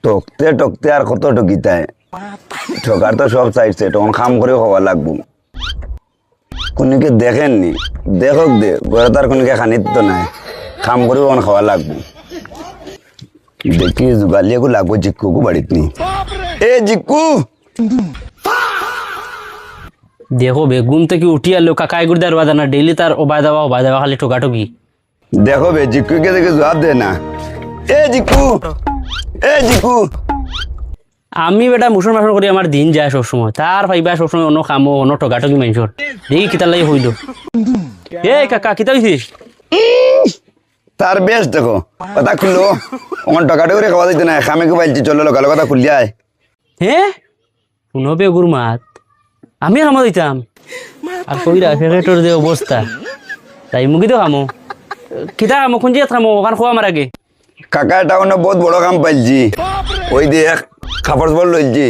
টকতে টকতে আর কত টকিতায় ঠকার তো সব চাইছে তখন খাম করে হওয়া লাগবো। কোনকে দেখেননি দেখক দে ঘরে তার কোনকে খানিত তো নাই খাম করে ওখানে খাওয়া লাগবো। দেখি জুগালিয়াকু লাগবো জিক্কুকু বাড়িত নি। এ জিক্কু দেখো বে ঘুম থেকে উঠি আলো কাকা এগুর দেওয়ার বাদা না ডেইলি তার ওবায় দেওয়া খালি ঠোকাঠকি। দেখো বে জিক্কুকে দেখে জবাব দে না। এ জিক্কু এ জিক্কু আমি বেটা মুসুর মাসুর করি আমার দিন যায় সবসময় তার ভাইবা সবসময় অন্য খামো অন্য ঠোকাঠকি মানুষের দেখি কিতার লাগে হইল। এ কাকা কিতা হইছিস? তার বেশ দেখো কথা খুললো আমার টকাটা করে খাওয়া দিতে না খামে কে পাইছি চলো লোকাল কথা খুললি আয়। হ্যাঁ শুনবে গুর মাত আমি খামো দিতাম আর কইরা ফেরেটোর যে অবস্থা তাই মুগি তো খামো কিতা খামো কোন জিয়াত খামো ওখান খোয়া আমার আগে। কাকা টাউনে বহুত বড় কাম পাইছি ওই দিয়ে খাবার বল লইছি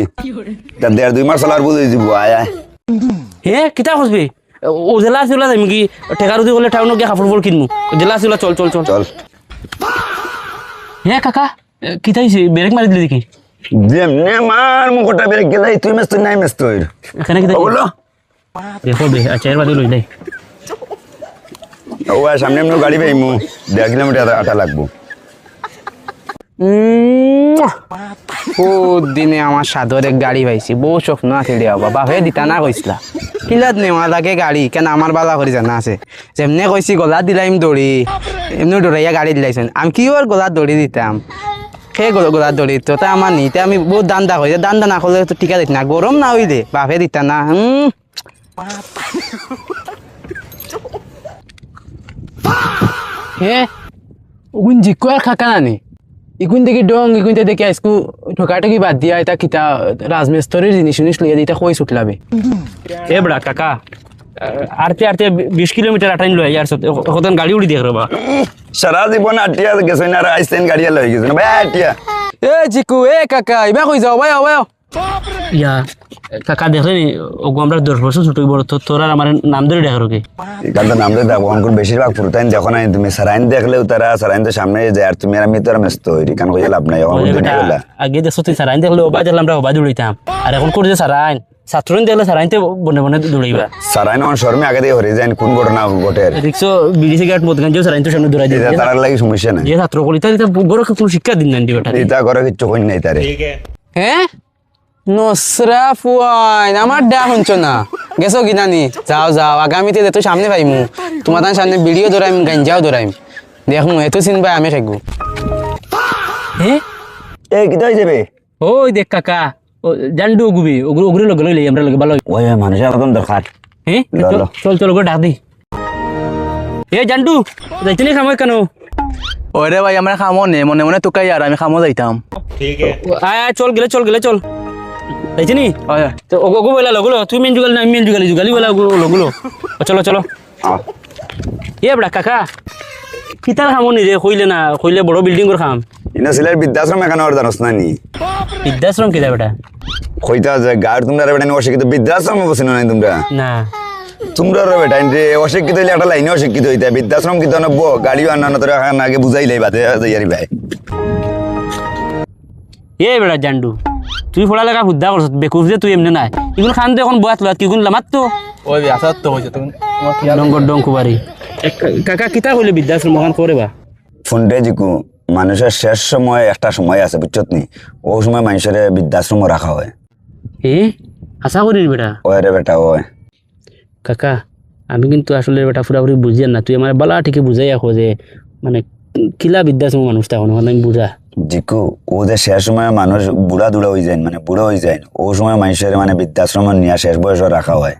তা 1.5-2 মাস চলার বুঝ হয়েছি আয় আয়। হ্যাঁ কিতা খুঁজবি ও জেলা আছে ওলা যাইম কি ঠেকারুদি গেলে টাউনে গিয়ে কাপড় কিনবো জেলা আছে ওলা চল চল চল চল। হ্যাঁ কাকা কিতা হয়েছে ব্রেক মারি দিলি দেখি যেমনে মার মুখটা বেড়ে গেলে তুই মেস তুই নাই মেস তুই এখানে কিতা বলো দেখো বে আচ্ছা এর বাদে লই লাই ও সামনে এমনি গাড়ি পাইমু 1.5 কিলোমিটার আটা লাগবো। দিনে আমার সাদরে গাড়ি পাইছি বউ স্বপ্ন আছে রে বাবা হয়ে দিতা না কইসলা কিলাত নেওয়া লাগে গাড়ি কেন আমার বালা করে জানা আছে যেমনে কইছি গলা দিলাইম দড়ি এমনি দৌড়াইয়া গাড়ি দিলাইছেন আমি কি ওর গলা দড়ি দিতাম সেই গলা দড়ি তো তা আমার নিতে আমি বহুত দান্দা হয়ে দান্দা না করলে তো টিকা দিত না গরম না হইলে বাপে দিতা না হে ওগুন জিকু আর খাকা নানি ইগুন দেখি ডং ইগুন দেখি আজকু ঠোকাটকি বাদ দিয়া এটা কিতা রাজমিস্ত্রির জিনিস জিনিস লইয়া দিতে কই ছুটলাবে। এ বড়া কাকা আরতে আরতে 20 কিলোমিটার আটাইন লই আর এখন গাড়ি উড়ি দেখ রবা সারা জীবন আটিয়া গেছে না আইসেন গাড়ি লই গেছে না ভাই আটিয়া। এ জিকু এ কাকা ইবা কই যাও ভাই ভাই ইয়া কাকা দেখলেনি ওগো আমরা 10 বছর ছোট বড় তোরা আমার নাম ধরে দেখ রকে এখানটা নাম দিয়ে দেখো অঙ্কুর বেশিরভাগ পুরোটাই দেখো না তুমি সারাইন দেখলেও তারা সারাইন তো সামনে যায় আর তুমি আর আমি তো আর ব্যস্ত হই কারণ কই লাভ নাই আগে দেখছো তুই সারাইন দেখলে ওবা দেখলাম আমরা ওবা দৌড়াইতাম আর এখন করছে সারাইন ছাত্রীন দেখলে সারাইনতে বনে বনে দৌড়াইবা সারাইন আমার শর্মে আগে দিয়ে হরে যায় কোন ঘটনা ঘটে দেখছো বিড়ি সিগারেট মদ গাঞ্জা সারাইন তো সামনে দৌড়াই দিয়ে তার লাগি সমস্যা নাই যে ছাত্র কলিতা এটা বড় কোনো শিক্ষা দিন না দিবেটা এটা করে কিচ্ছু কই নাই তারে। হ্যাঁ নসরা ফুয়াইন আমার ডা শুনছ না গেছো কিনানি যাও যাও আগামীতে যেহেতু সামনে পাইমু তোমার তার সামনে ভিডিও ধরাইম গাঞ্জাও ধরাইম দেখুন এত চিনবাই আমি থাকবো। হ্যাঁ এ কিটা হই যাবে ওই দেখ কাকা ও জান্ডু গুবি ওগুরে লগে লইলে আমরা লগে ভালো ওই মানুষের একদম দরকার। হ্যাঁ চল চল ওকে ডাক দি এ জান্ডু যাইতে নি সময় কেন ওরে ভাই আমরা খামো নে মনে মনে তোকাই আর আমি খামো যাইতাম। আয় আয় চল গেলে চল যাইতে নি তো ওগো বলা লগলো তুই মেন জুগালি না আমি মেন জুগালি বলা লগলো চলো চলো এ বড়া কাকা কিতার খামো নি রে কইলে না কইলে বড় বিল্ডিং এর খাম ইনা সিলের বৃদ্ধাশ্রম এখানে আর জানোস না নি বৃদ্ধাশ্রম কিতা বেটা কইতা যে গাড় তোমরা বেটা নি অশিক্ষিত বৃদ্ধাশ্রম বসিনো নাই তোমরা না তোমরা বেটা রে অশিক্ষিত হইলে একটা লাইনে অশিক্ষিত হইতা বৃদ্ধাশ্রম কিতা নব গাড়িও আনা তোরা আগে বুঝাইলাই বাদে যাইয়ারি ভাই। এ বেটা জান্ডু তুই পড়ালেখা হুদ্দা করছ বেকুফ যে তুই এমনি নাই এগুলো খান তো এখন বয়াত লয়াত কি গুণ লামাত তো ওই আসাত তো হইছে তুমি ডঙ্গর ডং কুবারি কাকা কিতা কইলে বৃদ্ধাশ্রম ওখান করে বা ফোনটে জিকু মানুষের শেষ সময় একটা সময় আছে বুঝছত নি ও সময় মানুষের বৃদ্ধাশ্রম রাখা হয়। এ আশা করিস বেটা ওই রে বেটা ওই কাকা আমি কিন্তু আসলে বেটা পুরাপুরি বুঝিয়ান না তুই আমার বালা ঠিকই বুঝাই রাখো যে মানে কিলা বৃদ্ধাশ্রম মানুষ তখন আমি বুঝা জিকু ও যে শেষ সময় মানুষ বুড়া দুড়া হয়ে যায় মানে বুড়ো হয়ে যায় ও সময় মানুষের মানে বৃদ্ধাশ্রম নিয়ে শেষ বয়স রাখা হয়।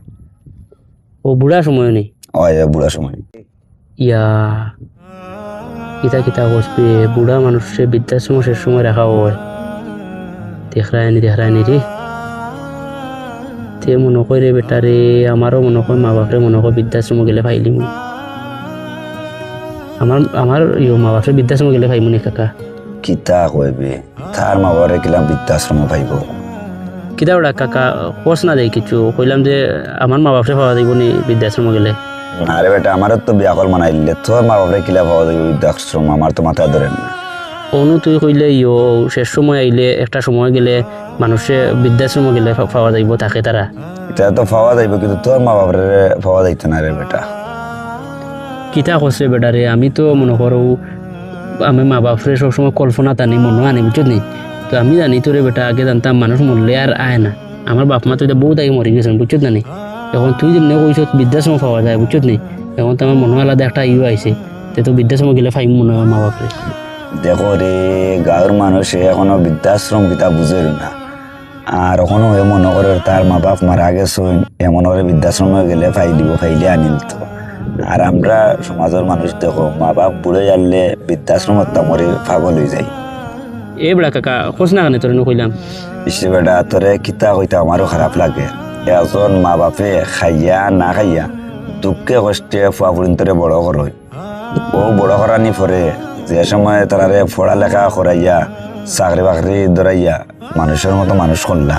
ও বুড়া সময় নেই ওই বুড়া সময় ইয়া কিতা কিতা করবে বুড়া মানুষের বৃদ্ধাশ্রম শেষ সময় রাখা হয় দেখরায়নি রে তে মনে করে বেটারে আমারও মনে হয় মা বাপরে মনে হয় বৃদ্ধাশ্রম গেলে পাইলি আমার মা বাপরে বৃদ্ধাশ্রম গেলে পাইমু নি কাকা কিতা কইবে তার মা বাবারে কিলাম বৃদ্ধাশ্রম পাইব কিতা ওটা কাকা কোস না দেয় কিছু কইলাম যে আমার মা বাপরে পাওয়া যাইব নি বৃদ্ধাশ্রম গেলে আরে বেটা আমারও তো বিয়া কল মানাইলে তোর মা বাপরে কিলা পাওয়া যাবে বৃদ্ধাশ্রম আমার তো মাথায় ধরেন না অনু তুই কইলে ইয়ো শেষ সময় আইলে একটা সময় গেলে মানুষে বৃদ্ধাশ্রমে গেলে পাওয়া যাইব থাকে তারা এটা তো পাওয়া যাইব কিন্তু তোর মা বাবার পাওয়া যাইতো না রে বেটা কিতা করছে বেটারে আমি তো মনে করো আমি মা বাপরে সবসময় কল্পনা টানি মনে আনি বুঝছো নি তো আমি জানি তোরে বেটা আগে জানতাম মানুষ মরলে আর আয় না আমার বাপ মা তো এটা বহুত আগে মরে গেছেন বুঝছো না নি এখন তুই যেমনি কইছ বৃদ্ধাশ্রম পাওয়া যায় বুঝছো নি এখন তো আমার মনে আলাদা একটা ইয়ে আইছে তো বৃদ্ধাশ্রম গেলে ফাইম মনে হয় মা বাপরে দেখো রে গাঁর মানুষে এখনো বৃদ্ধাশ্রম কিতা বুঝে না আর এখনো এ মনে করে তার মা বাপ মারা গেছেন এমন করে বৃদ্ধাশ্রমে গেলে ফাইলে আনিল তো আর আমরা সমাজের মানুষ দেখো মা বাপ বুড়ে জানলে বৃদ্ধাশ্রমত মরে পাগল হয়ে যায় এ বেড়া কাকা খোঁজ না কানে তোরে কইলাম ইসে বেটা তোরে কিতা কইতা আমারও খারাপ লাগে এজন মা বাপে খাইয়া না খাইয়া দুঃখে কষ্টে ফুয়া পর্যন্তরে বড় করয় ও বড় করানি পরে যে সময় তারারে পড়ালেখা করাইয়া চাকরি বাকরি ধরাইয়া মানুষের মতো মানুষ করলা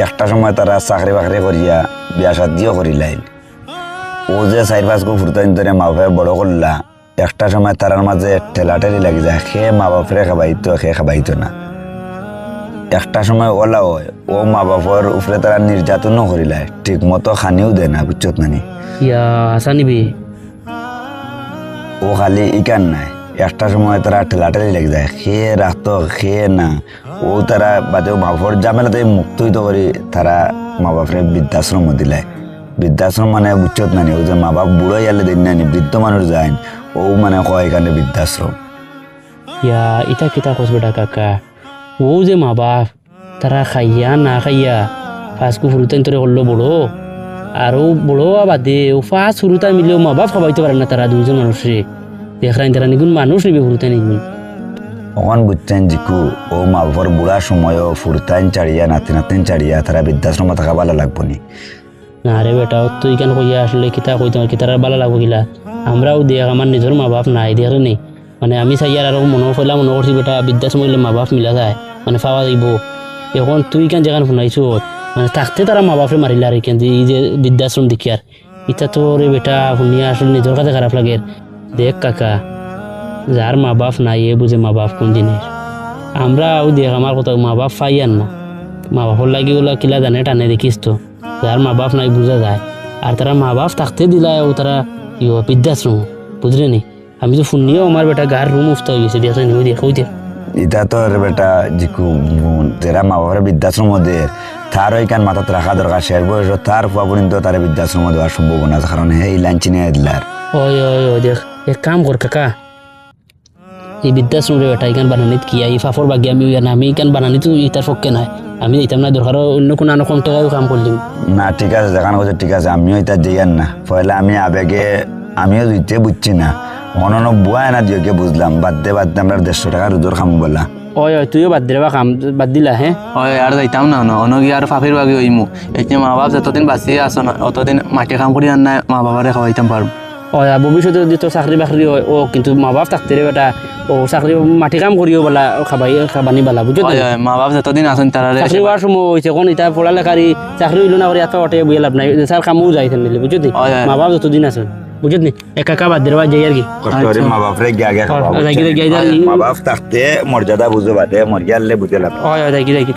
একটা সময় তারা চাকরি বাকরি করিয়া বিয়া শাদিও করিলাইল ও যে 4-5 গো ফুরতাইন ধরে মা বাপে বড় করলা একটা সময় তারার মাঝে ঠেলাঠেলি লাগি যায় সে মা বাপরে খাবাইতো সে খাবাইতো না একটা সময় ওলা হয় ও মা বাপর উপরে তারা নির্যাতনও করিলায় ঠিক মতো খানিও দেয় না বুঝছত নানি ইয়া আসা নিবি ও খালি ইকান নাই একটা সময় তারা ঠেলাঠেলি লেগে যায় খেয়ে রাখতো খেয়ে না ও তারা বাদে মা বাপর জামেলাতে মুক্ত হইতে করি তারা মা বাপরে বৃদ্ধাশ্রম দিলায় বৃদ্ধাশ্রম মানে বুঝছত নানি ও যে মা বাপ বুড়ো গেলে দিন নানি বৃদ্ধ মানুষ যায় ও মানে কয় এখানে বৃদ্ধাশ্রম ইয়া ইটা কিতা খোঁজ বেটা কাকা ও যে মা বাপ তারা খাইয়া না খাইয়া ফার্স্ট ফুরুতাইন তোরে করলো বড় আর ও বড় বাদে ও ফার্স্ট ফুরুতাই মিলেও মা বাপ খাবাইতে পারে না তারা দুইজন মানুষে দেখরাইন তারা নিগুন মানুষ নিবে ফুরুতাই নিগুন তখন বুঝতেন জিকু ও মা বাপর বুড়া সময়ও ফুরতাইন চাড়িয়া নাতিন চাড়িয়া তারা বৃদ্ধাশ্রমে থাকা ভালো লাগবো নি না রে বেটা তুই কেন কইয়া আসলে কিতা কইতাম কিতার ভালো লাগবো গিলা আমরাও দেখ আমার নিজের মা বাপ নাই দেখে নেই মানে আমি চাইয়ার আর মনে করছি বেটা বৃদ্ধাশ্রম গেলে মা বাপ মিলা যায় মানে পাওয়া যাইব এখন তুই কেন যেখানে শুনাইছো মানে থাকতে তারা মা বাপরে মারিলে আর কেন এই যে বৃদ্ধাশ্রম দেখি আর ইটা তো রে বেটা শুনিয়া আসলে নিজের কাছে খারাপ লাগে দেখ কাকা যার মা বাপ নাই এ বুঝে মা বাপ কোন জিনিস আমরাও দেখ আমার কথা মা বাপ পাইয়ান না মা বাপর লাগি ওলা কিলা জানে টানে দেখিস তো যার মা বাপ নাই বোঝা যায় আর তারা মা বাপ থাকতে দিলায় ও তারা বৃদ্ধাশ্রম বুঝলে নি আমি তো শুনিও আমার বেটা গার রুম উফতা হয়ে গেছে দেখেন ওই দেখ এটা তো রে বেটা জিকু যারা মা বাবার বৃদ্ধাশ্রম দে তার ওইখান মাথাত রাখা দরকার শেষ বয়স তার পুয়া পর্যন্ত তার বৃদ্ধাশ্রম দেওয়ার সম্ভাবনা আছে কারণ এই লাইন চিনে দিলার ওই দেখ এক কাম কর কাকা এই বৃদ্ধাশ্রম রে বেটা এখান বানানিত কি এই ফাফর বাগি আমি এখান বানানি তো ইটার পক্ষে নাই আমি দিতাম না দরকার অন্য কোনো আনো কম টাকায় কাম করলিম না ঠিক আছে দেখানো কথা ঠিক আছে আমিও এটা যাইয়ান না পয়লা আমি আবেগে আমিও দিতে বুঝছি না অনন্য বুয়া না দিওকে বুঝলাম বাদ দে আমরা 150 টাকা রোজর খাম বলা ওই তুইও বাদ দিলে বা কাম বাদ দিলা হ্যাঁ হয় আর যাইতাম না অনগি আর ফাফির বাকি হইমু এতিয়া মা বাপ যতদিন বাঁচিয়ে আছো না অতদিন মাটি কাম করি আর নাই মা বাবারে খাওয়াইতাম পারবো ওই ভবিষ্যতে যদি তো চাকরি বাকরি হয় ও কিন্তু মা বাপ থাকতে রে বেটা ও চাকরি মাটি কাম করিও বলা খাবানি বালা বুঝছো মা বাপ যতদিন আছেন তারা চাকরি হওয়ার সময় হয়েছে কোন এটা পড়ালেখারি চাকরি হইল না করে এত অটে বুঝে লাভ নাই স্যার কামও যাইতেন নিলে বুঝছো মা বাপ যতদিন আছেন বুঝছো নি একা বাদ দেওয়া যাই আর কি কষ্ট করে মা বাপরে আগে খাওয়া মা বাপ থাকতে মর্যাদা বুঝো বাদে মরিয়ালে বুঝে লাভ হয় দেখি